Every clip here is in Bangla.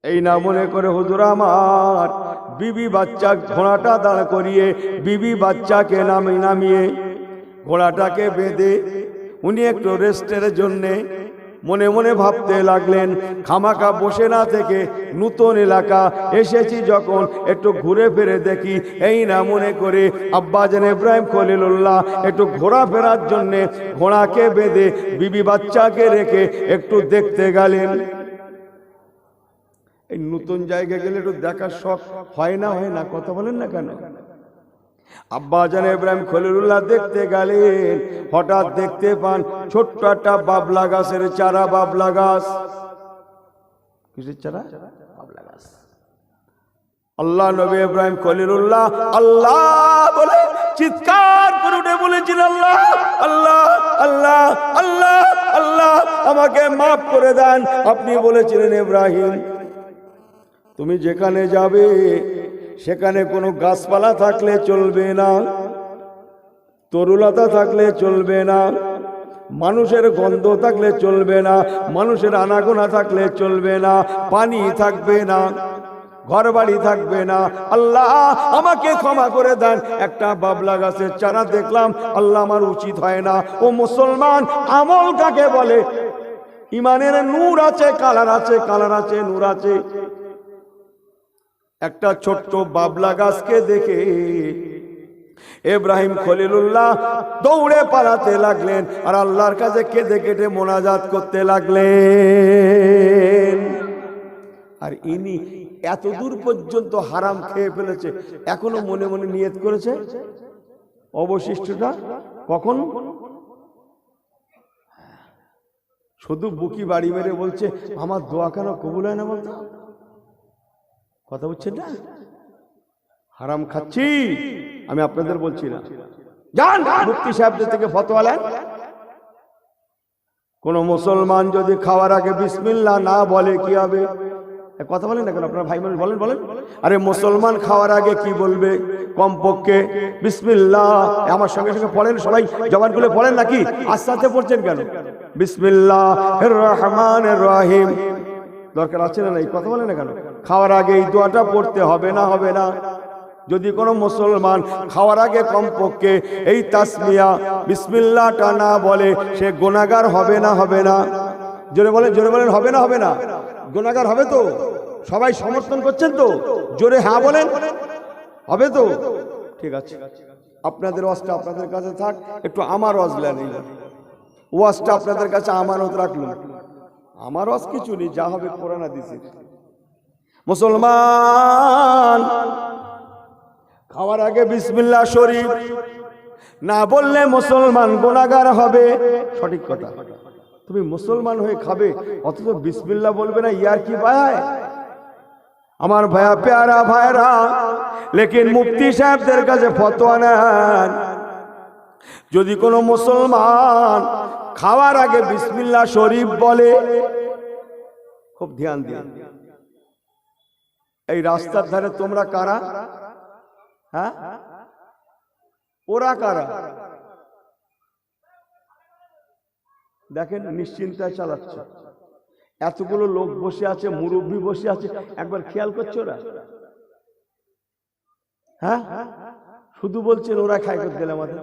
এই না মনে করে হুজুর আমার বিবি বাচ্চা ঘোড়াটা দাঁড় করিয়ে বিবি বাচ্চাকে নামিয়ে ঘোড়াটাকে বেঁধে উনি একটু রেস্টের জন্যে মনে মনে ভাবতে লাগলেন, খামাকা বসে না থেকে নতুন এলাকা এসেছি যখন একটু ঘুরে ফিরে দেখি। এই না মনে করে আব্বাজান ইব্রাহিম খলিলুল্লাহ একটু ঘোরাফেরার জন্যে ঘোড়াকে বেঁধে বিবি বাচ্চাকে রেখে একটু দেখতে গেলেন। এই নতুন জায়গায় গেলে একটু দেখার শখ হয় না? কথা বলেন না কেন? আব্বাজান ইব্রাহিম খলিলুল্লাহ দেখতে গেলেন, হঠাৎ দেখতে পান ছোট্ট একটা বাবলা গাছের চারা। বাবলা গাছ কিসের চারা? বাবলা গাছ। আল্লাহ নবী ইব্রাহিম খলিলুল্লাহ আল্লাহ বলে চিৎকার করে উঠে বলেছেন, আল্লাহ আল্লাহ আল্লাহ আল্লাহ আল্লাহ, আমাকে মাফ করে দেন। আপনি বলেছিলেন ইব্রাহিম তুমি যেখানে যাবে সেখানে কোনো গাছপালা থাকলে চলবে না, তরুলতা থাকলে চলবে না, মানুষের গন্ধ থাকলে চলবে না, মানুষের আনাগোনা থাকলে চলবে না, পানি থাকবে না, ঘর বাড়ি থাকবে না। আল্লাহ আমাকে ক্ষমা করে দেন। একটা বাবলা গাছের চারা দেখলাম, আল্লাহ আমার উচিত হয় না। ও মুসলমান, আমল কাকে বলে? ইমানের নূর আছে, কালার আছে, কালার আছে, নূর আছে। একটা ছোট্ট বাবলা গাছকে দেখে ইব্রাহিম খলিলুল্লাহ দৌড়ে পালাতে লাগলেন আর আল্লাহর কাছে কেঁদে কেটে মোনাজাত করতে লাগলেন। আর ইনি এত দূর পর্যন্ত হারাম খেয়ে ফেলেছে, এখনো মনে মনে নিয়ত করেছে অবশিষ্টটা কখন? শুধু বুকি বাড়ি মেরে বলছে আমার দোয়া কেন কবুল হয় না? বলতো কথা বুঝছেন না? হারাম খাচ্ছি আমি আপনাদের বলছি না। যান মুফতি সাহেবদের থেকে ফতোয়া নেন। কোন মুসলমান যদি খাওয়ার আগে বিসমিল্লাহ না বলে কি হবে? কথা বলেন না কেন আপনার ভাই মানুষ? বলেন বলেন। আরে মুসলমান খাওয়ার আগে কি বলবে? কমপক্ষে বিসমিল্লাহ। আমার সঙ্গে সঙ্গে পড়েন সবাই, জবান খুলে পড়েন নাকি? আস্তে পড়ছেন কেন? বিসমিল্লাহির রহমানির রহিম। দরকার আছে না নাই? কথা বলেন না কেন? খাওয়ার আগে এই দোয়াটা পড়তে হবে না? হবে না? যদি কোনো মুসলমান খাওয়ার আগে কমপক্ষে এই তাসমিয়া বিসমিল্লাহটা না বলে সে গুনাহগার হবে না? হবে না? জোরে বলেন, জোরে বলেন। হবে না? হবে না? গুনাহগার হবে তো? সবাই সমর্থন করছেন তো? জোরে হ্যাঁ বলেন। হবে তো? ঠিক আছে, আপনাদের ওয়াজটা আপনাদের কাছে থাক, একটু আমার ওয়াজ নেন। ওয়াজটা আপনাদের কাছে আমানত রাখলাম। আমার ওয়াজ কিছু নেই, যা হবে কোরআন হাদিসে। মুসলমান খাওয়ার আগে বিসমিল্লাহ শরীফ না বললে মুসলমান গুনাহগার হবে। সঠিক কথা। তুমি মুসলমান হয়ে খাবে অথচ বিসমিল্লাহ বলবে না, ইয়ার কি ভাই? আমার ভাইয়া প্যারা ভাইরা, লেকিন মুফতি সাহেবদের কাছে ফতোয়া নেন, যদি কোনো মুসলমান খাওয়ার আগে বিসমিল্লাহ শরীফ বলে, খুব ধ্যান দিন। এই রাস্তার ধারে তোমরা কারা? হ্যাঁ, ওরা কারা? দেখেন নিশ্চিন্তায় চালাচ্ছে। এতগুলো লোক বসে আছে, মুরব্বী বসে আছে, একবার খেয়াল করছো ওরা? হ্যাঁ, শুধু বলছেন ওরা খাই করে দিলে আমাদের।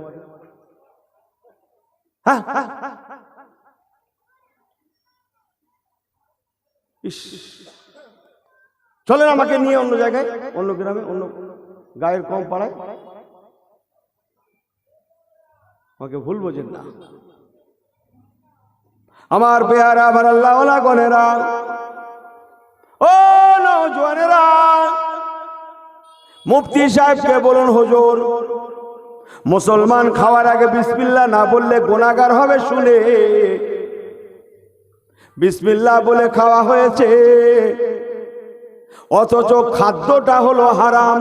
হ্যাঁ, চলেন আমাকে নিয়ে অন্য জায়গায়, অন্য গ্রামে, অন্য গায়ের কম পাড়ায়। আমাকে ভুল বোঝেন না আমার পেয়ারা, আমার আল্লাহ ওয়ালা গনেরা, ও নওজওয়ানেরা, মুফতি সাহেবকে বলুন হুজুর মুসলমান খাওয়ার আগে বিসমিল্লাহ না বললে গুনাহগার হবে। শুনে বিসমিল্লাহ বলে খাওয়া হয়েছে, অথচ খাদ্যটা হলো হারাম।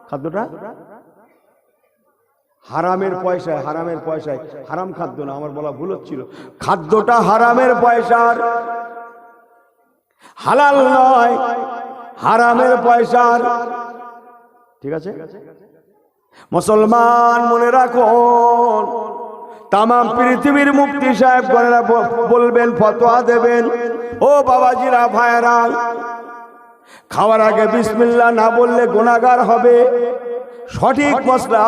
খাদ্যটা হারামের পয়সায়, হারামের পয়সায়, হারাম খাদ্য না, আমার বলা ভুল হচ্ছিল। খাদ্যটা হারামের পয়সার, হালাল নয়, হারামের পয়সার। ঠিক আছে মুসলমান, মনে রাখুন, তাম পৃথিবীর মুফতি সাহেব বলবেন, ফতোয়া দেবেন। ও বাবাজিরা, ভাইরা, খাওয়ার আগে বিসমিল্লাহ না বললে গুনাহগার হবে, সঠিক মশলা।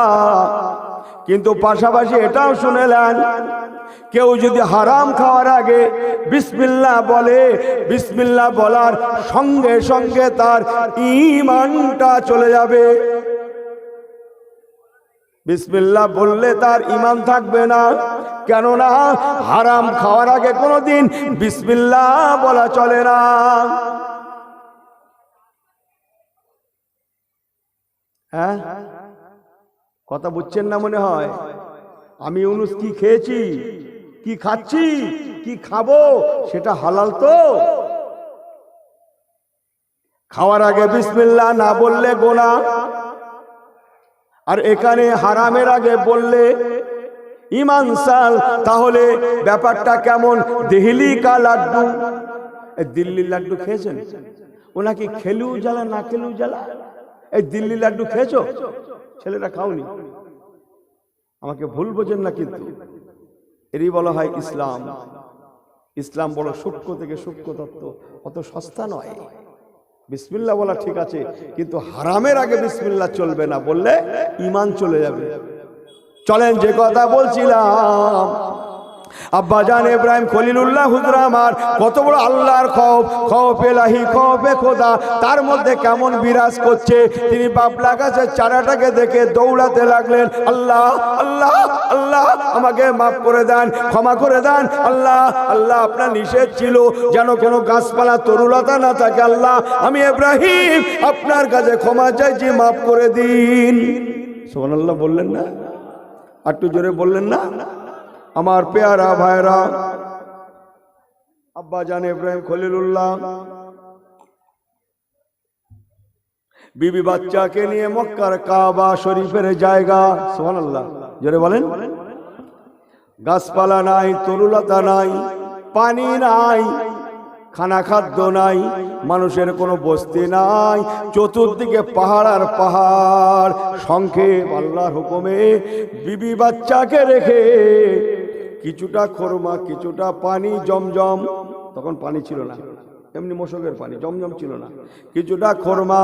কিন্তু পাশাপাশি এটাও শুনেলেন, কেউ যদি হারাম খাওয়ার আগে বিসমিল্লাহ বলে, বিসমিল্লাহ বলার সঙ্গে সঙ্গে তার ঈমানটা চলে যাবে। বিসমিল্লাহ বললে তার ঈমান থাকবে না, কেননা হারাম খাওয়ার আগে কোনোদিন বিসমিল্লাহ বলা চলে না। হ্যাঁ, কথা বুঝছেন না মনে হয়? আমি ইউনুস কি খেয়েছি, কি খাচ্ছি, কি খাবো, সেটা হালাল তো? খাওয়ার আগে বিসমিল্লাহ না বললে গুনাহ, আর এখানে হারামের আগে বললে ঈমান সাল। তাহলে ব্যাপারটা কেমন? দিল্লি কা লাড্ডু, দিল্লির লাড্ডু খেয়েছেন? ওনাকে খেলেও জ্বালা না খেলেও জ্বালা। এই দিল্লি লাড্ডু খেয়েছো? ছেলেরা খাওনি, আমাকে ভুল বোঝেন না, কিন্তু এরই বলা হয় ইসলাম। ইসলাম বড় সূক্ষ্ম থেকে সূক্ষ্ম তত্ত্ব, অত সস্তা নয়। বিসমিল্লাহ বলা ঠিক আছে, কিন্তু হারামের আগে বিসমিল্লাহ চলবে না, বললে ঈমান চলে যাবে। চলেন যে কথা বলছিলাম, আব্বাজান ইব্রাহিম খলিলুল্লাহ হুজুর আমার কত বড় আল্লাহর খৌফ, খৌফ এলাহি, খৌফে খোদা তার মধ্যে কেমন বিরাজ করছে। তিনি বাবলা গাছের চারাটাকে দেখে দৌড়াতে লাগলেন, আল্লাহ আল্লাহ আল্লাহ, আমাকে মাফ করে দেন, ক্ষমা করে দেন আল্লাহ। আল্লাহ আপনার নিষেধ ছিল যেন কোনো গাছপালা তরুলতা না থাকে। আল্লাহ আমি ইব্রাহিম আপনার কাছে ক্ষমা চাইছি, মাফ করে দিন। সুবহানাল্লাহ বললেন না? একটু জোরে বললেন না? আমার পেয়ারা ভাইরা, আব্বাজান ইব্রাহিম খলিলুল্লাহ বিবি বাচ্চাকে নিয়ে মক্কার কাবা শরীফের জায়গা, সুবহানাল্লাহ জোরে বলেন, গাছপালা নাই, তরুলতা নাই, পানি নাই, খানা খাদ্য নাই, মানুষের কোনো বস্তি নাই, চতুর্দিকে পাহাড় আর পাহাড়। সংক্ষেপ আল্লাহর হুকুমে বিবি বাচ্চাকে রেখে কিছুটা খরমা, কিছুটা পানি, জমজম, তখন পানি ছিল না, এমনি মশকের পানি, জমজম ছিল না, কিছুটা খরমা,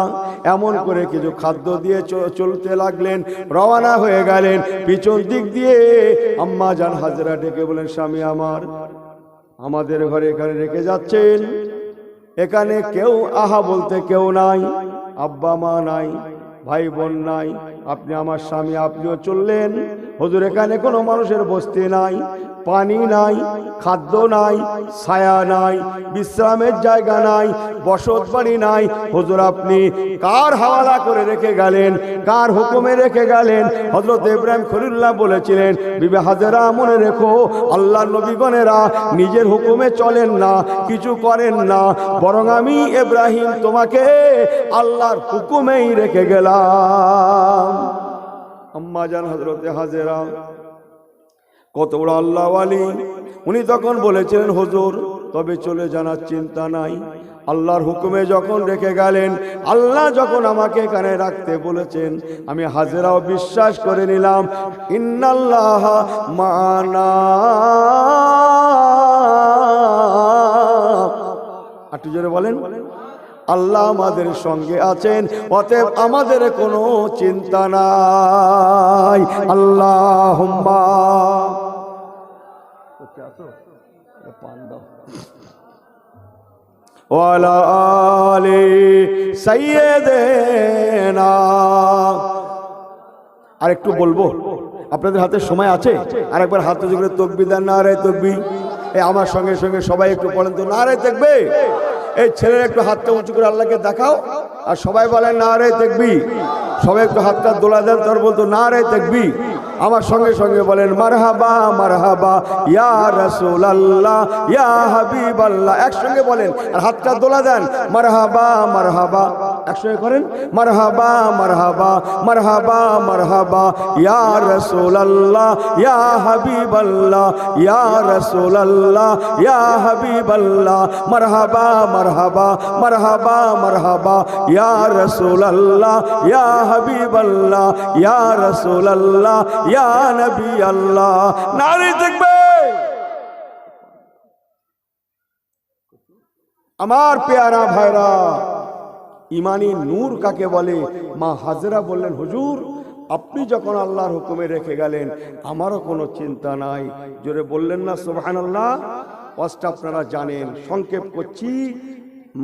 এমন করে কিছু খাদ্য দিয়ে চলতে লাগলেন। রওনা হয়ে গেলেন। পিছন দিক দিয়ে আম্মা জান হাজরা ডেকে বলেন, স্বামী আমার, আমাদের ঘরে এখানে রেখে যাচ্ছেন, এখানে কেউ আহা বলতে কেউ নাই, আব্বা মা নাই, ভাই বোন নাই, আপনি আমার স্বামী, আপনিও চললেন। হুজুর এখানে কোনো মানুষের বস্তি নাই, পানি নাই, খাদ্য নাই, ছায়া নাই, বিশ্রামের জায়গা নাই, বসত বাড়ি নাই। হুজুর আপনি কার হাওয়ালা করে রেখে গেলেন, কার হুকুমে রেখে গেলেন? হযরত ইব্রাহিম খলিলুল্লাহ বলেছিলেন, বিবি হাজেরা মনে রেখো, আল্লাহর নবীগণেরা নিজের হুকুমে চলেন না, কিছু করেন না, বরং আমি ইব্রাহিম তোমাকে আল্লাহর হুকুমেই রেখে গেলাম। আম্মা জান হযরতে হাজেরা কত বড় আল্লাহ ওয়ালি, উনি তখন বলেছিলেন, হুজুর তবে চলে জানার চিন্তা নাই, আল্লাহর হুকুমে যখন রেখে গেলেন, আল্লাহ যখন আমাকে এখানে রাখতে বলেছেন, আমি হাজেরাও বিশ্বাস করে নিলাম, ইন্নাল্লাহ মানা। একটু জোরে বলেন, আল্লাহ আমাদের সঙ্গে আছেন, অতএব আমাদের কোনো চিন্তা নাই। আল্লাহুম্মা ওয়ালা আলি সাইয়্যিদিনা। আর একটু বলবো, আপনাদের হাতে সময় আছে? আরেকবার হাত উঁচু করে তাকবীর দেন, নারে তাকবীর। এই আমার সঙ্গে সঙ্গে সবাই একটু বলেন তো, নারে তাকবীর। এই ছেলেরা একটু হাতটা উঁচু করে আল্লাহকে দেখাও, আর সবাই বলেন নারে তাকবীর। সবাই একটু হাতটা দোলা দেন, তার বলতো নারে তাকবীর। আমার সঙ্গে সঙ্গে বলেন মারহাবা মারহাবা ইয়া রাসূলুল্লাহ ইয়া হাবিবাল্লাহ। একসঙ্গে বলেন আর হাতটা দোলা দেন, মারহাবা মারহাবা। একসঙ্গে করেন, মারহাবা মারহাবা মারহাবা মারহাবা ইয়া রাসূলুল্লাহ ইয়া হাবিবাল্লাহ ইয়া রাসূলুল্লাহ ইয়া হাবিবাল্লাহ। মারহাবা মারহাবা মারহাবা মারহাবা ইয়া রাসূলুল্লাহ ইয়া হাবিবাল্লাহ ইয়া রাসূলুল্লাহ ইয়া নবী আল্লাহ। নারে তাকবীর। আমার পেয়ারা ভাইরা, ইমানি নূর কাকে বলে? মা হাজরা বললেন, হুজুর আপনি যখন আল্লাহর হুকুমে রেখে গেলেন আমারও কোনো চিন্তা নাই। জোরে বললেন না সুবহানাল্লাহ? কষ্ট আপনারা জানেন, সংক্ষেপ করছি।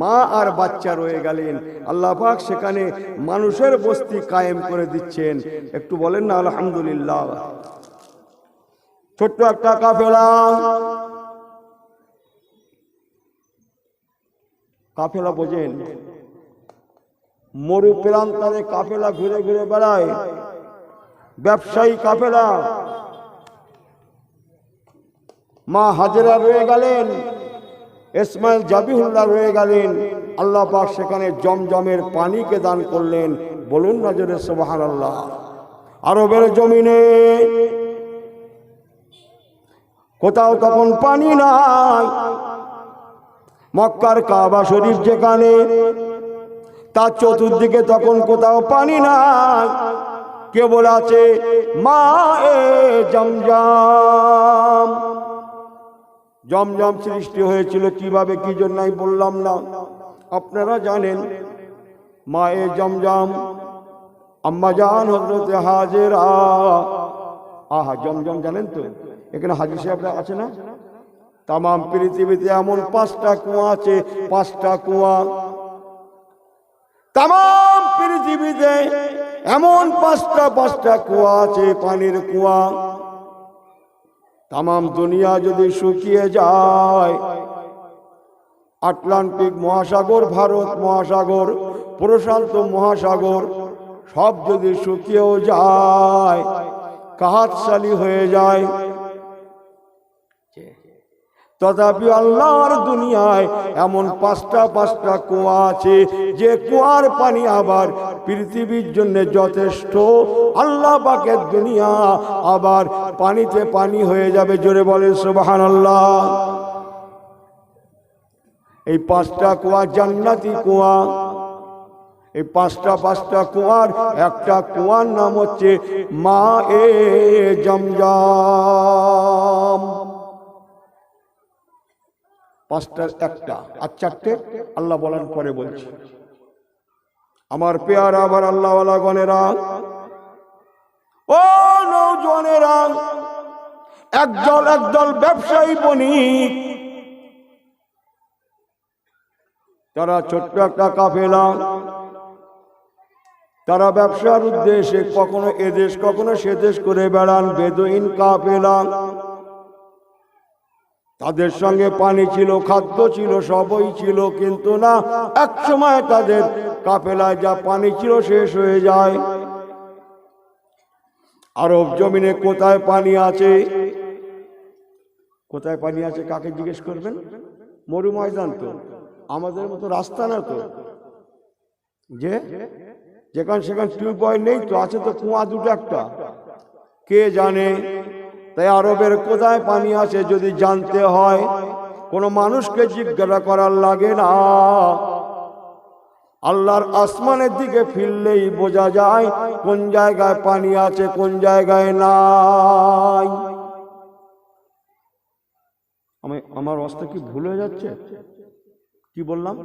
মা আর বাচ্চা রয়ে গেলেন, আল্লাহ পাক সেখানে মানুষের বস্তি কায়েম করে দিচ্ছেন। একটু বলেন না আলহামদুলিল্লাহ। ছোট্ট একটা কাফেলা, কাফেলা বোঝেন? মরু প্রান্তরে কাফেলা ঘুরে ঘুরে বেড়ায়, ব্যবসায়ী কাফেলা। মা হাজেরা রয়ে গেলেন, ইসমাইল জাবিহুল্লাহ রয়ে গেলেন। আল্লাহ পাক সেখানে জমজমের পানিকে দান করলেন। বলুন না জোরে সুবহানাল্লাহ। আরবের জমিনে কোথাও তখন পানি নাই। মক্কার কাবা শরীফ যেখানে, তার চতুর্দিকে তখন কোথাও পানি নাই, কেবল আছে মায়ে জমজম। জমজম সৃষ্টি হয়েছিল কিভাবে, কি জন্যই বললাম না, আপনারা জানেন। মায়ে জমজম আম্মা জান হযরতে হাজেরা। আহা, জমজম জানেন তো? এখানে হাজী সাহেবরা আছে না? তাম পৃথিবীতে এমন 5টা কুয়া আছে, 5টা কুয়া। তাম পৃথিবীতে এমন 5টা কুয়া আছে, পানির কুয়া। তাম দুনিয়া যদি শুকিয়ে যায়, আটলান্টিক মহাসাগর, ভারত মহাসাগর, প্রশান্ত মহাসাগর সব যদি শুকিয়েও যায়, কাহাতশালী হয়ে যায়, তথাপি আল্লাহর দুনিয়ায় এমন 5টা কুয়া আছে, যে কুয়ার পানি আবার পৃথিবীর জন্য যথেষ্ট। আল্লাহ পাকের দুনিয়া আবার পানিতে পানি হয়ে যাবে। জোরে বলেন সুবহানাল্লাহ। এই 5টা কুয়া জান্নাতি কুয়া। এই 5টা কুয়ার একটা কুয়ার নাম হচ্ছে মায়ে জমজম। 5টার একটা, আর 4টে আল্লাহ বলার পরে বলছি। আমার পেয়ারা আবার আল্লাহওয়ালা গণেরা, ও নওজওয়ানেরা, একদল ব্যবসায়ী বণিক, তারা ছোট্ট একটা কাফেলা, তারা ব্যবসার উদ্দেশ্যে কখনো এদেশ কখনো সেদেশ করে বেড়ান। বেদুইন কাফেলা, তাদের সঙ্গে পানি ছিল, খাদ্য ছিল, সবই ছিল, কিন্তু না, এক সময় তাদের কাফেলায় যা পানি ছিল শেষ হয়ে যায়। আরব জমিনে কোথায় পানি আছে? কোথায় পানি আছে কাকে জিজ্ঞেস করবেন? মরু ময়দান তো, আমাদের মতো রাস্তা না তো, যে যেখানে সেখানে টিউবওয়েল নেই তো, আছে তো কুয়া 2-1টা, কে জানে। তাই আরবের কোথায় পানি আছে যদি জানতে হয়, কোনো মানুষকে জিজ্ঞাসা করার লাগে না। আল্লাহর আসমানের দিকে ফিরলেই বোঝা যায় কোন জায়গায় পানি আছে, কোন জায়গায় নাই। আমার অবস্থা কি ভুল হয়ে যাচ্ছে? কি বললাম?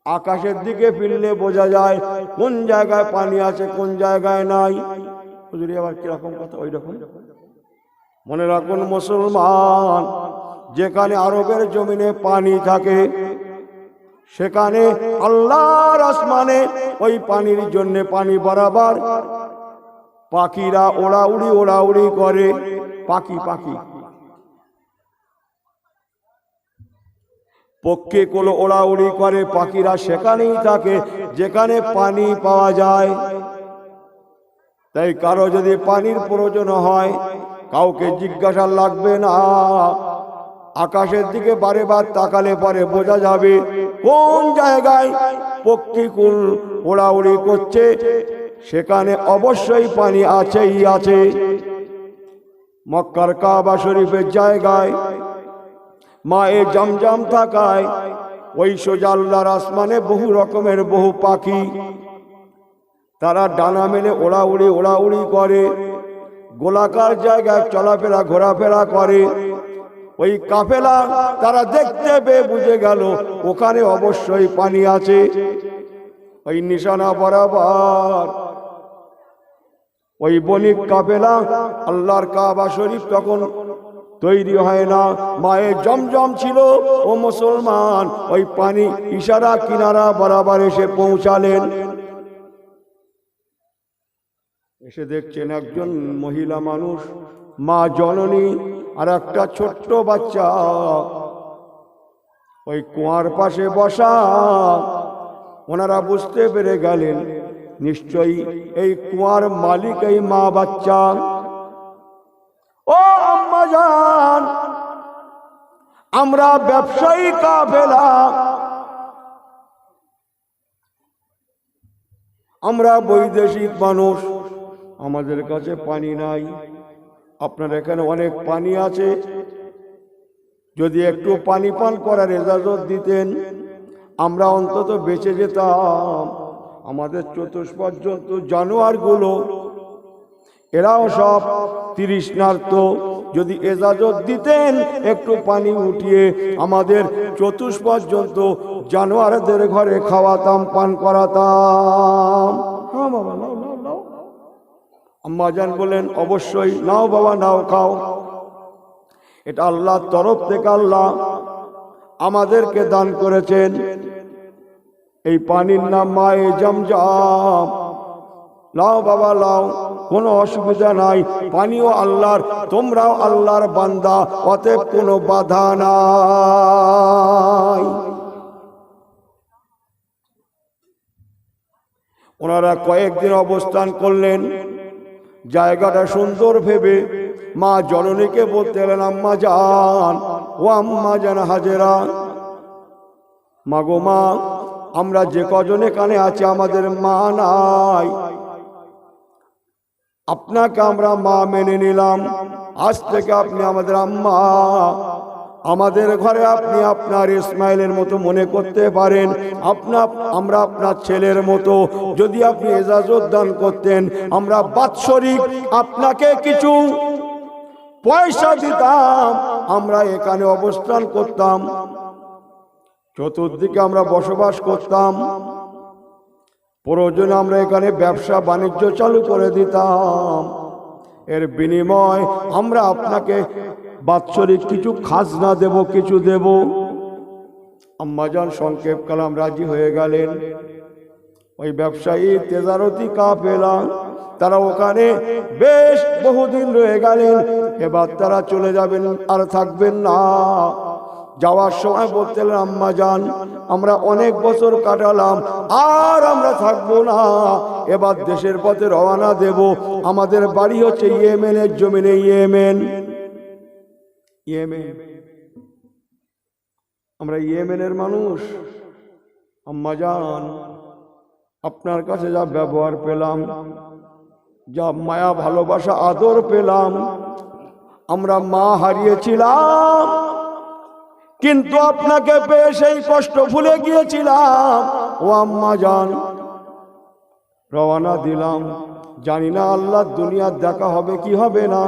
আকাশের দিকে ফিরলে বোঝা যায় কোন জায়গায় পানি আছে, কোন জায়গায় নাই। হুজুরি আবার কিরকম কথা? ওই রকম। মনে রাখুন মুসলমান, যেখানে আরবের জমিনে পানি থাকে, সেখানে আল্লাহর আসমানে ওই পানির জন্য পানি বরাবর পাখিরা ওড়াউড়ি করে। পাখি পক্ষে কোলো ওড়াউড়ি করে, পাখিরা সেখানেই থাকে যেখানে পানি পাওয়া যায়। তাই কারো যদি পানির প্রয়োজন হয়, কাউকে জিজ্ঞাসা লাগবে না। আকাশের দিকে বারেবার তাকালে পরে বোঝা যাবে কোন জায়গায় পক্ষীকুল ওড়াউড়ি করছে, সেখানে অবশ্যই পানি আছেই আছে। মক্কার কাবা শরীফের জায়গায় মায়ে জমজম থাকায় ওই সোজা আল্লাহর আসমানে বহু রকমের বহু পাখি, তারা ডানা মেলে ওড়াউড়ি করে, গোলাকার জায়গায় চলাফেরা ঘোরাফেরা করে। ওই কাফেলা তারা দেখতে পেয়ে বুঝে গেল ওখানে অবশ্যই পানি আছে। ওই নিশানা বরাবর ওই বণিক কাফেলা আল্লাহর কাবা শরীফ তখন তৈরি হয় না, মায়ে জমজম ছিল। ও মুসলমান, ওই পানি ইশারা কিনারা বরাবর এসে পৌঁছালেন। এসে দেখছেন একজন মহিলা মানুষ, মা জননী আর একটা ছোট্ট বাচ্চা ওই কুয়ার পাশে বসা। ওনারা বুঝতে পেরে গেলেন নিশ্চয়ই এই কুয়ার মালিক এই মা বাচ্চা। ও আম্মা জান, আমরা ব্যবসায়ী কাফেলা, আমরা বৈদেশিক মানুষ, আমাদের কাছে পানি নাই। আপনার এখানে অনেক পানি আছে, যদি একটু পানি পান করার ইজাজত দিতেন আমরা অন্তত বেঁচে যেতাম। আমাদের চতুষ্পর্যন্ত জানোয়ারগুলো এরাও সব তৃষ্ণার্ত, যদি এজাজত দিতেন একটু পানি উঠিয়ে আমাদের চতুষ্পর্যন্ত জানোয়ারদের ঘরে খাওয়াতাম, পান করাতাম। হ্যাঁ বাবা, নাও নাও নাও। আম্মা জান বলেন অবশ্যই নাও বাবা, নাও খাও। এটা আল্লাহর তরফ থেকে আল্লাহ আমাদেরকে দান করেছেন। এই পানির নাম মায়ে জমজম। লাও বাবা লাও, কোনো অসুবিধা নাই, পানিও আল্লাহর, তোমরাও আল্লাহর বান্দা, অতএব কোনো বাধা নাই। ওনারা কয়েকদিন অবস্থান করলেন, জায়গাটা সুন্দর ভেবে মা জননীকে বলতে গেলেন আম্মা জান, ও আম্মা জান হাজেরা, মাগো মা, আমরা যে কজন এখানে আছি আমাদের মা নাই, আপনাকে আমরা মা মেনে নিলাম, আজ থেকে আপনি আমাদের আম্মা। আমাদের ঘরে আপনি আপনার ইসমাইলের মতো মনে করতে পারেন, আমরা আপনার ছেলের মতো। যদি আপনি ইজাজত দান করতেন আমরা বাৎসরিক আপনাকে কিছু পয়সা দিতাম, আমরা এখানে অবস্থান করতাম, চতুর্দিকে আমরা বসবাস করতাম, প্রয়োজনে আমরা এখানে ব্যবসা বাণিজ্য চালু করে দিতাম। এর বিনিময় আমরা আপনাকে বাৎসরিক কিছু খাজনা দেব, কিছু দেব। আম্মাজান সংক্ষেপ কালাম রাজি হয়ে গেলেন। ওই ব্যবসায়ী তেজারতি কাফেলা তারা ওখানে বেশ বহুদিন রয়ে গেলেন। এবার তারা চলে যাবেন, আর থাকবেন না। যাওয়ার সময় বলতেন আম্মা জান, আমরা অনেক বছর কাটালাম, আর আমরা থাকবো না, এবার দেশের পথে রওনা দেব। আমাদের বাড়ি হচ্ছে ইয়েমেনের জমিনে। ইয়েমেন, ইয়েমেন, আমরা ইয়েমেনের মানুষ। আম্মা জান, আপনার কাছে যা ব্যবহার পেলাম, যা মায়া ভালোবাসা আদর পেলাম, আমরা মা হারিয়েছিলাম, কিন্তু আপনাকে পেয়ে সেই কষ্ট ভুলে গিয়েছিলাম। ও আম্মা জান, রওনা দিলাম। জানি না আল্লাহর দুনিয়ার দেখা হবে কি হবে না।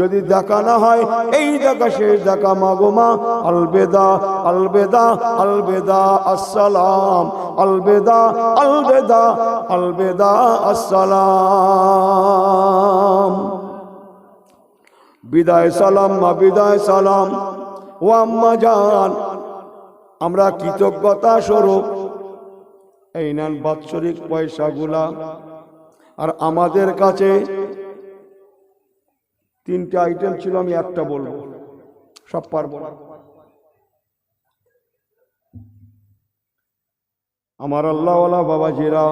যদি দেখা না হয়, এই দেখা শেষ দেখা। মাগো মা, আলবেদা আলবেদা আলবেদা আসসালাম, আলবেদা আলবেদা আলবেদা আসসালাম। বিদায় সালাম মা, বিদায় সালাম। ও আম্মা জান, আমরা কৃতজ্ঞতা স্বরূপ এই নেন বাৎসরিক পয়সাগুলা। আর আমাদের কাছে তিনটা আইটেম ছিল, আমি একটা বলবো, সব পারবো না। আমার আল্লাহওয়ালা বাবাজিরা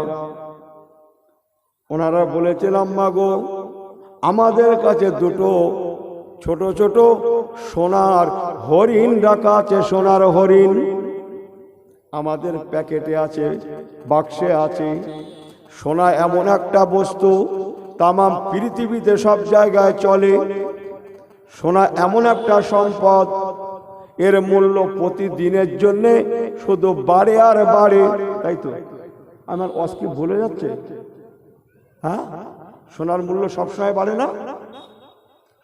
ওনারা বলেছেন আম্মা গো, আমাদের কাছে দুটো ছোট ছোট সোনার হরিণ রাখা আছে। সোনার হরিণ আমাদের প্যাকেটে আছে, বাক্সে আছে। সোনা এমন একটা বস্তু, তামাম পৃথিবীতে সব জায়গায় চলে। সোনা এমন একটা সম্পদ, এর মূল্য প্রতিদিনের জন্য শুধু বাড়ে আর বাড়ে। তাই তো আমার অস্কি ভুলে যাচ্ছে। হ্যাঁ, সোনার মূল্য সবসময় বাড়ে না।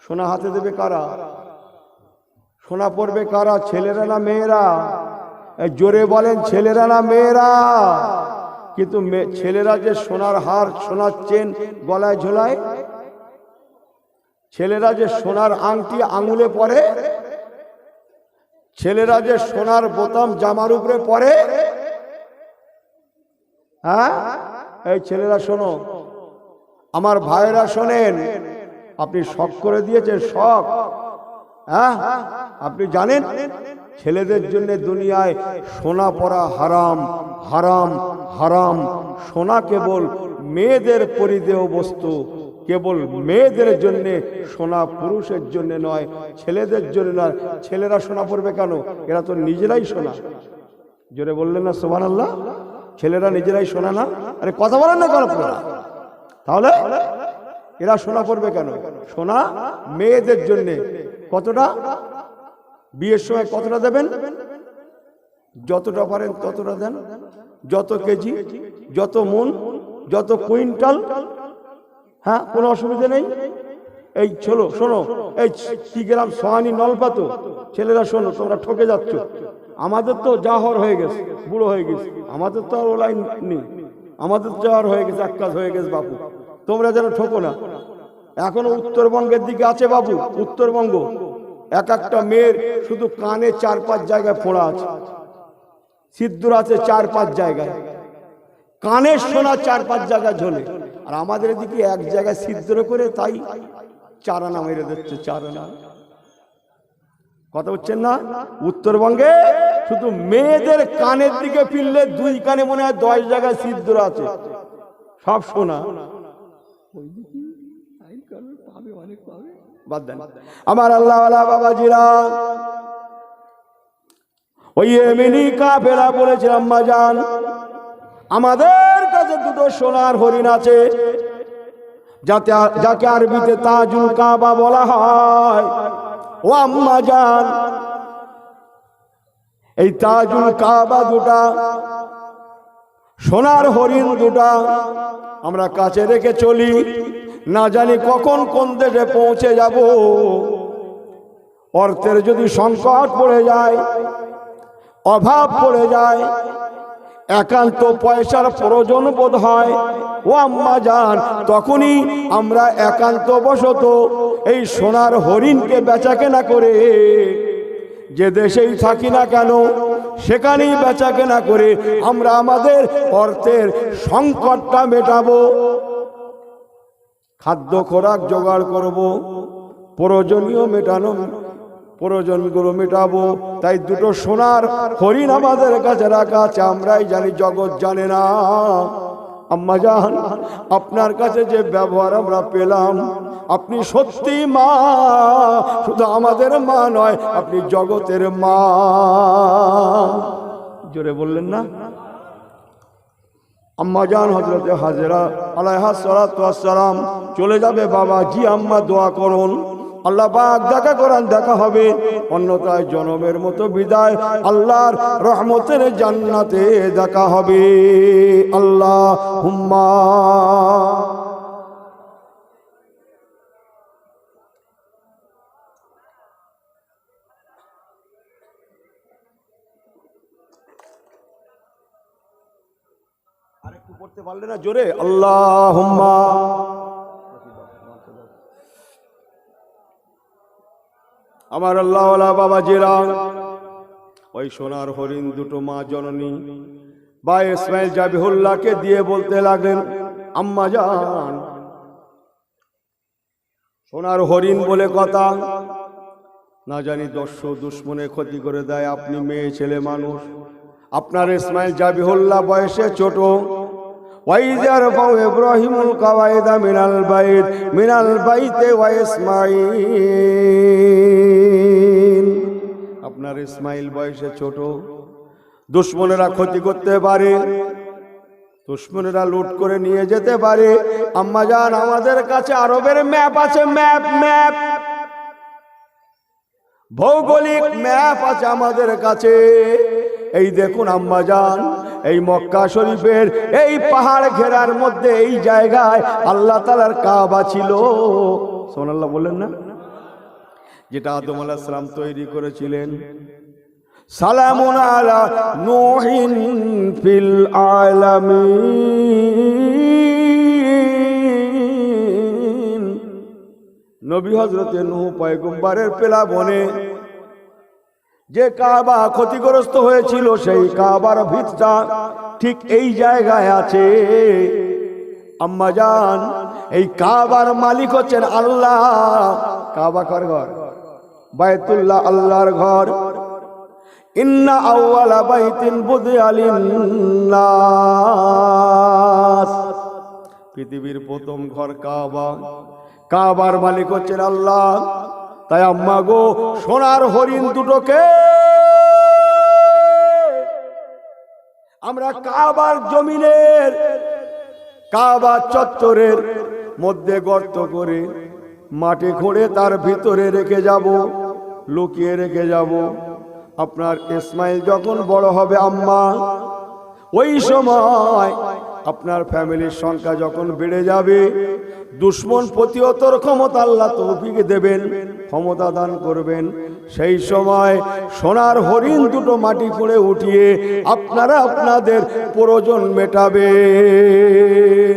সোনা হাতে দেবে কারা? সোনা পড়বে কারা? ছেলেরা না মেয়েরা? জোরে বলেন, ছেলেরা না মেয়েরা? কিন্তু ছেলেরা যে সোনার হার সোনার চেন গলায় ঝোলায়, ছেলেরা যে সোনার আংটি আঙুলে পরে, ছেলেরা যে সোনার বোতাম জামার উপরে পরে, হ্যাঁ এই ছেলেরা শোনো, আমার ভাইরা শোনেন, আপনি শখ করে দিয়েছেন শখ। হ্যাঁ আপনি জানেন ছেলেদের জন্য দুনিয়ায় সোনা পরা হারাম, হারাম, হারাম। সোনা কেবল মেয়েদের পরিধেয় বস্তু, কেবল মেয়েদের জন্য সোনা, পুরুষের জন্য নয়, ছেলেদের জন্য নয়। ছেলেরা সোনা পরবে কেন? এরা তো নিজেরাই সোনা। জোরে বললেন না সুবহানাল্লাহ? ছেলেরা নিজেরাই সোনা না? আরে কথা বলেন না কেন আপনারা? তাহলে এরা সোনা পরবে কেন? সোনা মেয়েদের জন্য। কতটা? বিয়ের সময় কতটা দেবেন? যতটা পারেন ততটা দেন, যত কেজি, যত মন, যত কুইন্টাল। হ্যাঁ কোনো অসুবিধা নেই। এই চলো শোনো, এই কি গ্রাম সোহানি নলপাতো, ছেলেরা শোনো, তোমরা ঠকে যাচ্ছ। আমাদের তো জাহর হয়ে গেছে, বুড়ো হয়ে গেছে, আমাদের তো আর লাইন নেই, আমাদের জাহর হয়ে গেছে, এক কাজ হয়ে গেছে বাপু। তোমরা যেন ঠকো না। এখনো উত্তরবঙ্গের দিকে আছে বাবু, উত্তরবঙ্গ এক একটা মেয়ের শুধু কানে 4-5 জায়গায় ফোড়া আছে, সিঁদুর আছে 4-5 জায়গায়, কানের সোনা 4-5 জায়গায় ঝোলে। আর আমাদের এদিকে এক জায়গায় সিঁদুর করে তাই 4 আনা মেরে দিচ্ছে, 4 আনা। কথা হচ্ছেন না? উত্তরবঙ্গে শুধু মেয়েদের কানের দিকে ফিরলে 2 কানে মনে হয় 10 জায়গায় সিঁদুর আছে, সব সোনা। আমার আল্লাহওয়ালা বাবাজিরা, ওই এমনি কাফেলা বলেছিলাম আম্মাজান, আমাদের কাছে 2টো সোনার হরিণ আছে, যাকে আরবিতে তাজুল কাবা বলা হয়। ও আম্মাজান, এই তাজুল কাবা 2টা সোনার হরিণ 2টা আমরা কাছে রেখে চলি, না জানি কখন কোন দেশে পৌঁছে যাব। অর্থের যদি সংকট পড়ে যায়, অভাব পড়ে যায়, একান্ত পয়সার প্রয়োজন বোধ হয়, ও আম্মাজান, তখনই আমরা একান্ত বশত এই সোনার হরিণকে বেচা কেনা করে, যে দেশেই থাকি না কেন সেখানেই বেচা কেনা করে আমরা আমাদের অর্থের সংকটটা মেটাবো, খাদ্য খোরাক জোগাড় করব, প্রয়োজনীয় প্রয়োজনগুলো মেটাবো। তাই 2টো সোনার হরিণ আমাদের কাছে রাখা আছে, আমরাই জানি, জগৎ জানে না। আম্মাজান, আপনার কাছে যে ব্যবহার আমরা পেলাম, আপনি সত্যি মা, শুধু আমাদের মা নয়, আপনি জগতের মা। জোরে বললেন না? আম্মাজান হযরতে হাজেরা আলাইহিস সালাতু ওয়াস সালাম চলে যাবে। বাবা জি আম্মা দোয়া করুন, আল্লাহ পাক দেখা করান, দেখা হবে, অন্যথায় জনমের মতো বিদায়, আল্লাহর রহমতের জান্নাতে দেখা হবে। আল্লাহুম্মা। আরেকটু পড়তে পারলে না জোরে? আল্লাহুম্মা। আমার আল্লাহওয়ালা বাবাজিরা, ওই সোনার হরিণ 2টো মা জননী বা ইসমাইল জাবিহুল্লাহকে দিয়ে বলতে লাগলেন, আম্মাজান, সোনার হরিণ বলে কথা, না জানি দস্যু দুশ্মনে ক্ষতি করে দেয়। আপনি মেয়ে ছেলে মানুষ, আপনার ইসমাইল জাবিহুল্লাহ বয়সে ছোট। ইব্রাহিমুল কাওয়াইদা মিনাল বাইতে ওয়া ইসমাইল, আপনার ইসমাইল বয়সে ছোট। দুশ্মনেরা ক্ষতি করতে পারে, দুশ্মনেরা লুট করে নিয়ে যেতে পারে। আম্মাজান, আমাদের কাছে আরবের ম্যাপ আছে, ম্যাপ, ভৌগোলিক ম্যাপ আছে আমাদের কাছে। এই দেখুন আম্মাজান, এই মক্কা শরীফের এই পাহাড় ঘেরার মধ্যে এই জায়গায় আল্লাহ তাআলার কাবা ছিল। সুবহানাল্লাহ বললেন না? যেটা আদম আলাইহিস সালাম তৈরি করেছিলেন। সালামুন আলা নূহিন ফিল আলামিন। নবী হযরতে নূহ পয়গম্বরের প্লাবনে যে কাবা ক্ষতিগ্রস্ত হয়েছিল, সেই কাবার ভিতটা ঠিক এই জায়গায় আছে। আম্মাজান, এই কাবার মালিক হচ্ছেন আল্লাহ। কাবা কার ঘর? বাইতুল্লাহ, আল্লাহর ঘর। ইন্না আউওয়ালা বাইতিন বুদিআ লিন-নাস, পৃথিবীর প্রথম ঘর কাবা। কাবার মালিক হচ্ছেন আল্লাহ। তাই আম্মা গো, সোনার হরিণ দুটোকে আমরা কাবার জমিনের, কাবা চত্বরের মধ্যে গর্ত করে মাটি খুঁড়ে তার ভিতরে রেখে যাব, লুকিয়ে রেখে যাব। আপনার ইসমাইল যখন বড় হবে আম্মা, ওই সময় আপনার ফ্যামিলির সংখ্যা যখন বেড়ে যাবে, দুশ্মন প্রতিহতর ক্ষমতা আল্লাহ তৌফিক দেবেন, ক্ষমতা দান করবেন। সেই সময় সোনার হরিণ দুটো মাটি খুঁড়ে উঠিয়ে আপনারা আপনাদের প্রয়োজন মেটাবেন।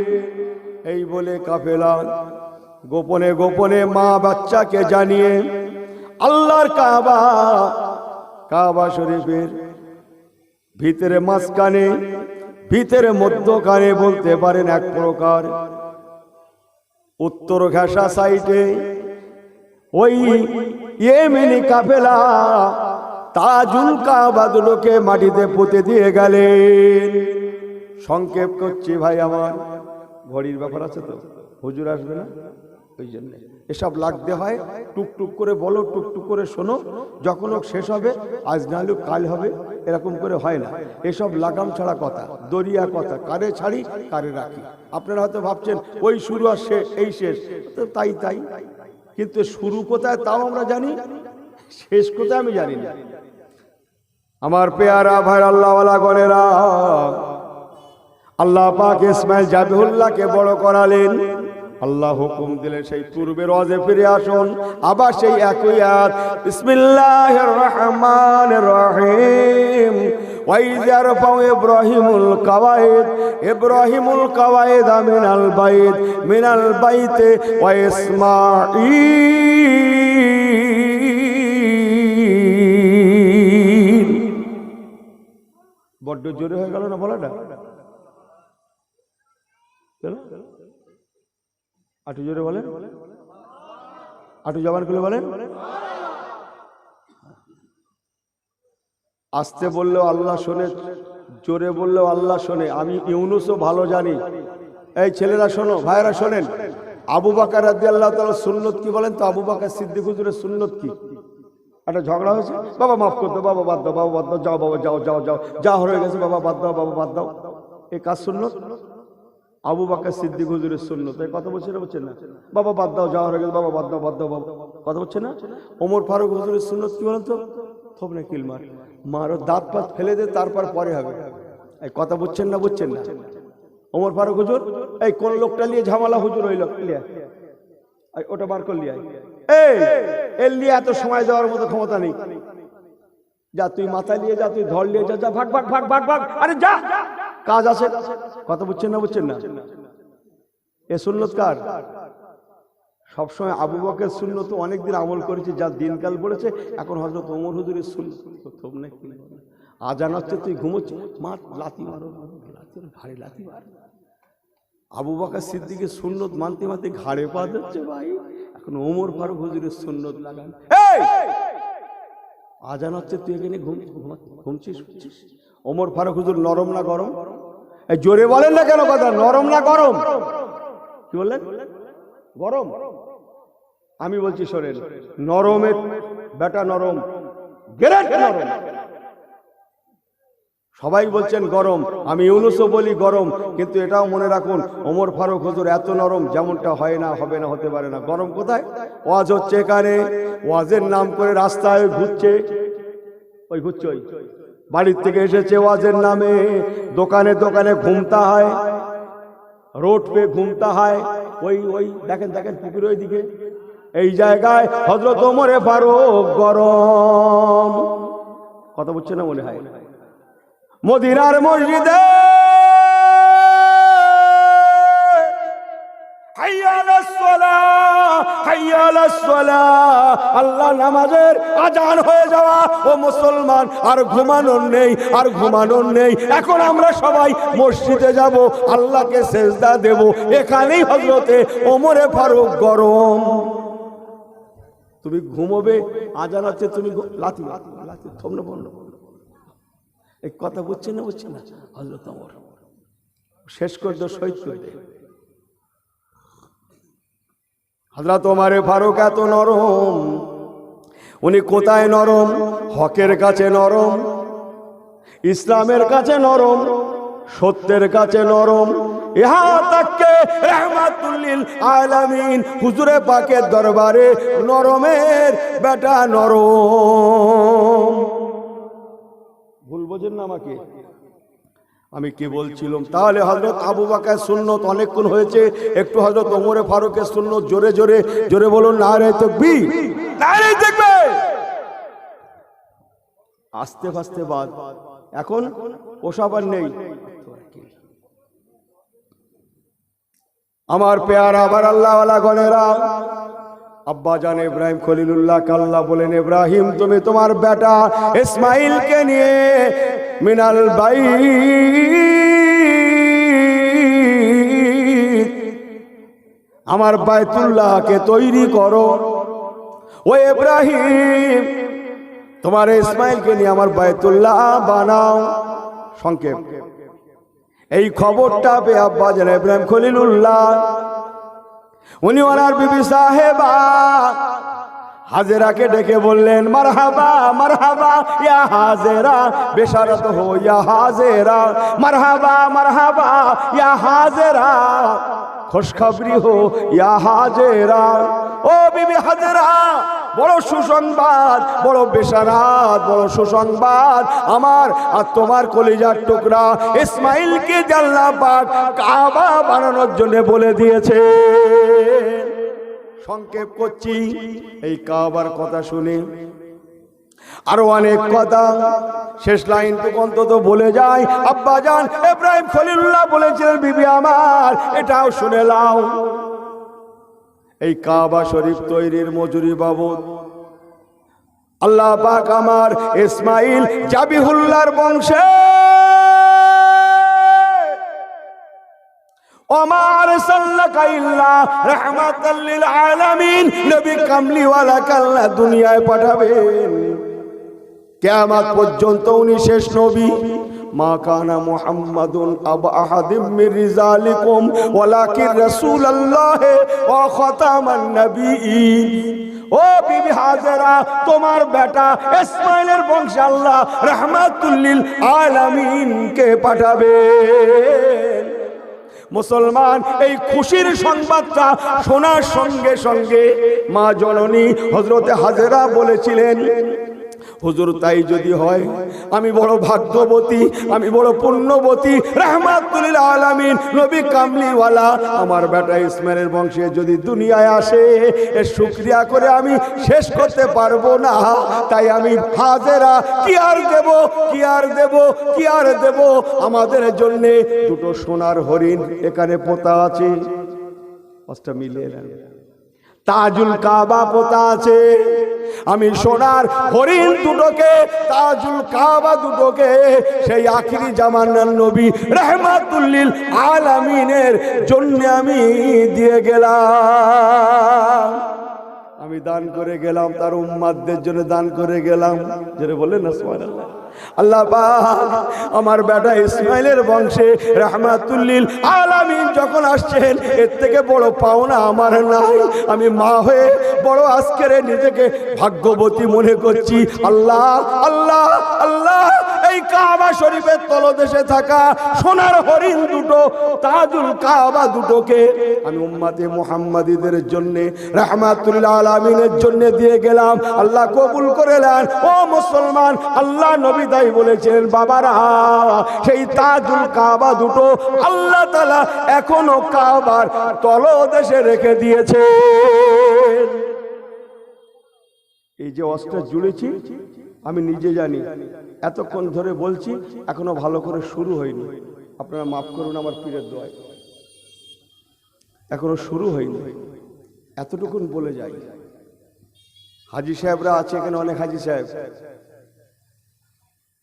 এই বলে কাফেলা গোপনে গোপনে মা বাচ্চাকে জানিয়ে আল্লাহর কাবা, কাবা শরীফের ভিতরে মাঝখানে, ভিতরে মধ্যখানে বলতে পারেন এক প্রকার, উত্তর ঘাসা সাইডে ওই ইয়েমেনি কাফেলা তাজুল কাবা দুটোকে মাটিতে পুঁতে দিয়ে গেলেন। সংক্ষেপ করছি ভাই আমার, ঘড়ির ব্যাপার আছে তো, হুজুর আসবে না, ওই জন্য এসব লাগতে হয়। টুকটুক করে বলো, টুকটুক করে শোনো, যখন হোক শেষ হবে, আজ না হলেও কাল হবে, এরকম করে হয় না। এসব লাগাম ছাড়া কথা, দরিয়া কথা, কারে ছাড়ি কারে রাখি। আপনারা হয়তো ভাবছেন ওই শুরু আর শেষ, এই শেষ, তো তাই তাই, কিন্তু শুরু কোথায় তাও আমরা জানি, শেষ কোথায় আমি জানি না। আমার পেয়ারা ভাই আল্লাহওয়ালা গণেরা, আল্লাহ পাক ইসমাইল জাবিহুল্লাহকে বড় করালেন। আল্লাহ হুকুম দিলেন সেই পূর্বের ওয়াজে ফিরে আসুন। আবার সেই একই আয়াত, বিসমিল্লাহির রহমানির রহিম। ওয়াইয ইয়ারফাউ ইব্রাহিমুল কাওয়াইদ, ইব্রাহিমুল কাওয়াইদ মিনাল বাইতে ওয়া ইসমাঈল। বড্ড জোরে হয়ে গেল না বলাটা? আটু জোরে বলেন, আটু জবান খুলে বলেন। আস্তে বললেও আল্লাহ শোনে, জোরে বললেও আল্লাহ শোনে। আমি ইউনুসও ভালো জানি। এই ছেলেরা শোনো, ভাইরা শোনেন, আবু বকর রাদিয়াল্লাহু তাআলা সুন্নত কি বলেন তো? আবু বকর সিদ্দিক হুজুরের সুন্নত কি? একটা ঝগড়া হয়েছে, বাবা মাফ করে দাও, বাবা বাদ দাও, বাবা বাদ দাও, যাও বাবা যাও যাও যাও, যা হয়ে গেছে বাবা বাদ দাও, বাবা বাদ দাও। এই কাজ সুন্নত, আবু বকর সিদ্দিক হুজুরের সুন্নত। এই কথা বলছেন না, বলছেন না? বাবা বাদ দাও, যা হয়ে গেছে, বাবা বাদ দাও, বাদ দাও, বাবা, কথা বলছে না? ওমর ফারুক হুজুরের সুন্নত কি বলেন তো? থোপ না কিল মার, মারো, দাঁত পাত ফেলে দে, তারপর পরে হবে। এই কথা বুঝছেন না, বুঝছেন না? ওমর ফারুক হুজুর, এই কোন লোকটা নিয়ে ঝামেলা হুজুর হইল, ওটা বার করলি, এই এর নিয়ে এত সময় দেওয়ার মতো ক্ষমতা নেই। যা তুই মাথায় নিয়ে যা, তুই ধর নিয়ে যা, যা ভাগ ভাগ ভাগ ভাগ ভাগ, আরে যা, কাজ আছে। কথা বুঝছেন না, বুঝছেন না? এ সুন্নত কার? সবসময় আবু বকরের সুন্নত অনেকদিন আমল করেছি, যা দিনকাল পড়েছে। এখন হযরত ওমর হুজুরের সুন্নত। আজান হচ্ছে, তুই ঘুমোচ্ছিস, মার লাথি মারো, ঘাড়ে লাথি মার। আবু বকর সিদ্দিকের সুন্নত মানতে মানতে ঘাড়ে পা যাচ্ছে ভাই। এখন ওমর ফারুক হুজুরের সুন্নত লাগান। আজান হচ্ছে, তুই এখানে ঘুমছিস। ওমর ফারুক হুজুর নরম না গরম? এই জোরে বলেন না কেন কথা? নরম না গরম? কি বললেন? গরম। আমি বলছি শোনেন, নরমের বেটা নরম, গ্রেট নরম। সবাই বলছেন গরম, আমি ইউনুসও বলি গরম, কিন্তু এটাও মনে রাখুন, ওমর ফারুক হুজুর এত নরম যেমনটা হয় না, হবে না, হতে পারে না। গরম কোথায়? ওয়াজ হচ্ছে এখানে, ওয়াজের নাম করে রাস্তায় ঘুরছে, ওই ঘুরছে, ওই বাড়ির থেকে এসেছে ওয়াজের নামে, দোকানে দোকানে ঘুমতা হয়, রোড পে ঘুমতা হয়। ওই ওই দেখেন দেখেন পুকুর ওই দিকে, এই জায়গায় হযরত ওমর ফারুক গরম। কথা বুঝছে না মনে হয়? মদিনার মসজিদে আল্লাহ নামাজের আজান হয়ে যাওয়া, ও মুসলমান আর ঘুমানোর নেই, আর ঘুমানোর নেই। এখন আমরা সবাই মসজিদে যাব, আল্লাহকে সেজদা দেব। এখানেই হযরতে ওমরে ফারুক গরম। তুমি ঘুমোবে, আজান আছে, তুমি লাথি লাথি থমনে বন্ধ। এই কথা বুঝছে না? বুঝছে না? হযরত ওমর শেষ করে দে, শহীদ করে দে। হযরত ওমরে ফারুক এত নরম। উনি কোথায় নরম? হকের কাছে নরম, ইসলামের কাছে নরম, সত্যের কাছে নরম। ইহা তাকে রাহমাতুল লিল আলামিন হুজুরে পাকের দরবারে নরমের বেটা নরম। ভুল বোঝেন না আমাকে, আমি কি বলছিলাম? তাহলে হযরত আবু বকর সুন্নত অনেকক্ষণ হয়েছে, একটু হযরত ওমরে ফারুকের সুন্নত জোরে জোরে জোরে বলুন, নারে তাকবীর, নারে তাকবীর। আস্তে আস্তে বাদ। এখন ওসব আর নেই। আমার পেয়ারা আবার আল্লাহওয়ালা গণেরা, আব্বা জান ইব্রাহিম খলিলুল্লাহ কাল্লা বলেন, ইব্রাহিম তুমি তোমার বেটা ইসমাইলকে নিয়ে মিনাল বাইত আমার বাইতুল্লাহকে তৈরি করো। ও ইব্রাহিম তোমার ইসমাইলকে নিয়ে আমার বাইতুল্লাহ বানাও। সংক্ষেপ এই খবরটা পেয়ে আব্বা জান ইব্রাহিম খলিলুল্লাহ উনি ওনার বিবি সাহেবা হাজেরাকে ডেকে বললেন, মারহাবা মারহাবা ইয়া হাজেরা, বেশারত হো ইয়া হাজেরা, মারহাবা মারহাবা ইয়া হাজেরা, খুশখবরি হো ইয়া হাজেরা। ও বিবি হাজেরা, বড় সুসংবাদ, বড় বেশারাত, বড় সুসংবাদ আমার আর তোমার কলিজার টুকরা ইসমাইলকে আল্লাহ পাক কাবা বানানোর জন্য বলে দিয়েছে। সংক্ষেপ করছি, এই কাবার কথা শুনে আরো অনেক কথা, শেষ লাইনটুকু অন্তত বলে যায়। আব্বা জান ইব্রাহিম খলিলুল্লাহ বলেছিলেন, বিবি আমার এটাও শুনে নাও, এই কাবা শরীফ তৈরির মজুরি বাবদ আল্লাহ পাক আমার ইসমাইল জাবিহুল্লাহর বংশে ওমার সাল্লাকা ইল্লা রাহমাতাল লিল আলামিন নবী কামলিওয়ালা কাল্লা দুনিয়ায় পাঠাবেন। কিয়ামত পর্যন্ত উনি শেষ নবী। মা কানা মুহাম্মাদুন আবা আহাদিম মির রিজালিকুম ওয়ালাকিন রাসূলুল্লাহ ওয়া খাতামান নবিয়্যিন। ও বিবি হাজেরা, তোমার বেটা ইসমাইলের বংশে আল্লাহ রাহমাতুল লিল আলামিন কে পাঠাবেন। মুসলমান এই খুশির সংবাদটা শোনার সঙ্গে সঙ্গে মা জননী হযরতে হাজেরা বলেছিলেন, হুজুর তাই যদি হয় আমি বড় ভাগ্যবতী, আমি বড় পুণ্যবতী, রাহমাতুল লিল আলামিন নবী কামলিওয়ালা আমার বেটা ইসমাইলের বংশে যদি দুনিয়ায় আসে, এর শুকরিয়া করে আমি শেষ করতে পারবো না। তাই আমি হাজেরা কি আর দেব, কি আর দেব, কি আর দেব, আমাদের জন্য দুটো সোনার হরিণ এখানে পোতা আছে, পাঁচটা মিলে তাজুল কাবা পোতা আছে। আমি সোনার হরিণ দুটোকে, তাজুল কাবা দুটোকে সেই আখিরি জামানার নবী রাহমাতুল লিল আলামিনের জন্য আমি দিয়ে গেলাম, আমি দান করে গেলাম, তার উম্মাতদের জন্য দান করে গেলাম। যেটা বললেন না সুবহানাল্লাহ। আল্লাহ পাক আমার বেটা ইসমাইলের বংশে রাহমাতুল লিল আলামিন যখন আসছেন, এর থেকে বড় পাওনা আমার নাই। আমি মা হয়ে বড় আজকের নিজেকে ভাগ্যবতী মনে করছি। আল্লাহ আল্লাহ আল্লাহ, এই কাবা শরীফের তলদেশে থাকা সোনার হরিণ দুটো, তাজুল কাবা দুটোকে আমি উম্মতে মুহাম্মাদীদের জন্য রাহমাতুল লিল আলামিনের জন্য দিয়ে গেলাম। আল্লাহ কবুল করে নেন। ও মুসলমান, আল্লাহ নবী তাই বলেছেন, বাবারা সেই তাজুল কাবা দুটো আল্লাহ তাআলা এখনো কাবার তলদেশে রেখে দিয়েছে। এই যে অস্ত্র জুড়েছি আমি নিজে জানি, এতক্ষণ ধরে বলছি, এখনো ভালো করে শুরু হয়নি। আপনারা মাফ করুন আমার পীরের দোয়ায়, এখনো শুরু হয়নি, এতটুকুন বলে যাই। হাজী সাহেবরা আছে এখানে, অনেক হাজী সাহেব।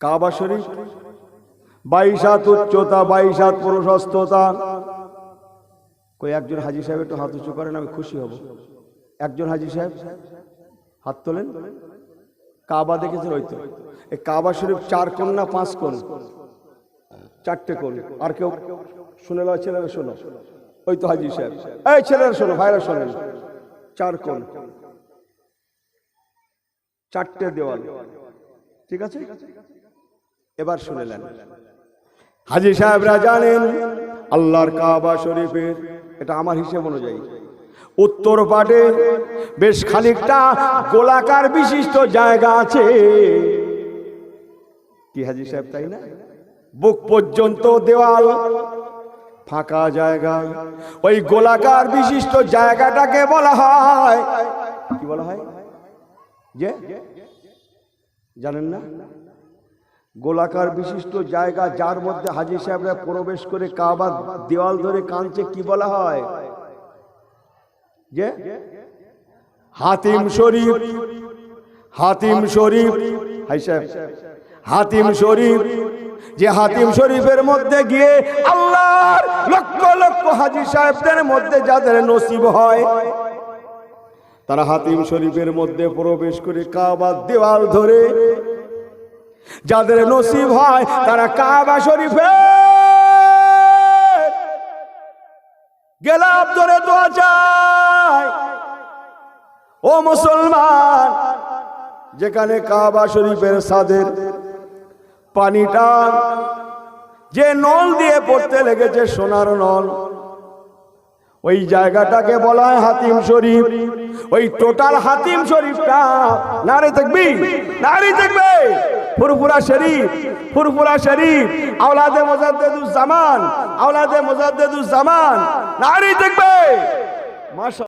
কাবা শরীফ 22 হাত উচ্চতা, 22 হাত প্রশস্ততা। কই একজন হাজী সাহেব একটু হাত উঁচু করেন, আমি খুশি হব। একজন হাজী সাহেব হাত তোলেন। কাবা দেখেছেন? ওই তো এই কাবা শরীফ 4 কোণ না 5 কোণ? 4টে কোণ। আর কেউ শুনে লয়? ছেলেরা শোনো, ওই তো হাজী সাহেব। এই ছেলেরা শোনো, ভাইরা শোনেন। 4 কোণ, 4টে দেওয়াল, ঠিক আছে? এবার শুনেলেন, হাজী সাহেবরা জানেন আল্লাহর কাবা শরীফের, এটা আমার হিসেব অনুযায়ী, উত্তর পাটে বেশ খানিকটা গোলাকার বিশিষ্ট জায়গা আছে। কি হাজী সাহেব, তাই না? বুক পর্যন্ত দেওয়াল, ফাঁকা জায়গা। ওই গোলাকার বিশিষ্ট জায়গাটাকে বলা হয়, কি বলা হয়? যে জানেন না? গোলাকার বিশিষ্ট জায়গা, যার মধ্যে হাজী সাহেবরা প্রবেশ করে কাবার দেওয়াল ধরে কাঁদছে, কি বলা হয়? যে হাতিম শরীফ। হাতিম শরীফ, হাই সাহেব, হাতিম শরীফ। যে হাতিম শরীফের মধ্যে গিয়ে আল্লাহর লক্ষ লক্ষ হাজী সাহেবদের মধ্যে যাদের নসিব হয়, তারা হাতিম শরীফের মধ্যে প্রবেশ করে কাবার দেওয়াল ধরে, যাদের নসিব হয় তারা কাবা শরীফে গেলাপ ধরে দোয়া চায়। ও মুসলমান, যেখানে কাবা শরীফের ছাদের পানিটা যে নল দিয়ে পড়তে লেগেছে, সোনার নল, ওই জায়গাটাকে বলা হয় হাতিম শরীফ। ওই টোটাল হাতিম শরীফটা, নারে তাকবীর, নারে তাকবীর, ফুরফুরা শরীফ, ফুরফুরা শরীফ, আওলাদে মুজাদ্দিদুজ জামান, আওলাদে মুজাদ্দিদুজ জামান, নারে তাকবীর, মাশাআল্লাহ।